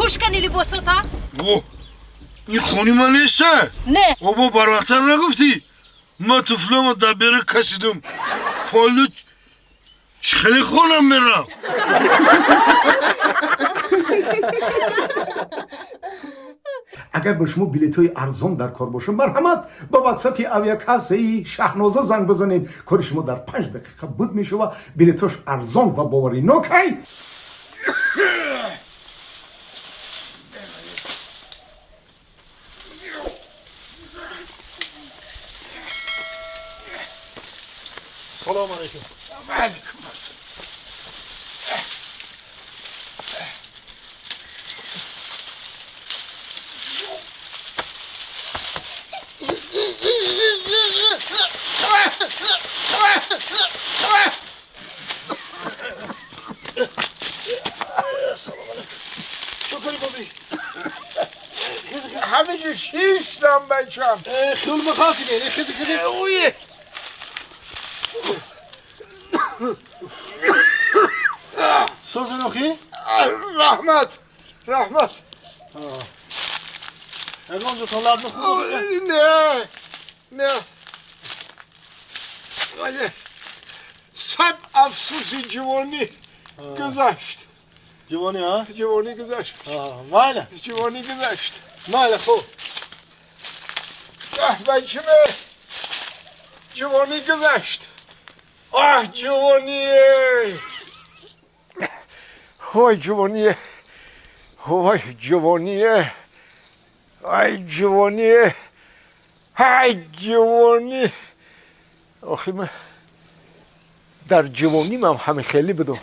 کنی لباساتا؟ اوه این خونی من نیسته؟ نه بابا براختر نگفتی؟ من طفلم دبیره کشیدم پالو خیلی خونم میرم اگر به شما بلیط‌های ارزان در کار باشه مرحمت با واتساپ آویاکاسائی شاهنوزا زنگ بزنید کار شما در 5 دقیقه بود میشه و بلیطاش ارزان و باورینوک هی سلام علیکم علیکم السلام چطوری بابی؟ همه جا شیشتم بچم خیلی مخاطی بینی خیلی اویه سوز نوخی؟ رحمت رحمت اگه اونجا تا لب بخون نه نه ولی 100 افسوس جوانی گذشت جوانی ها؟ جوانی گذشت ماله جوانی گذشت ماله خوب بچه جوانی گذشت جوانی وای جوانی وای جوانی وای جوانی های جوانی آخی من در جوانی من همه خیلی بدم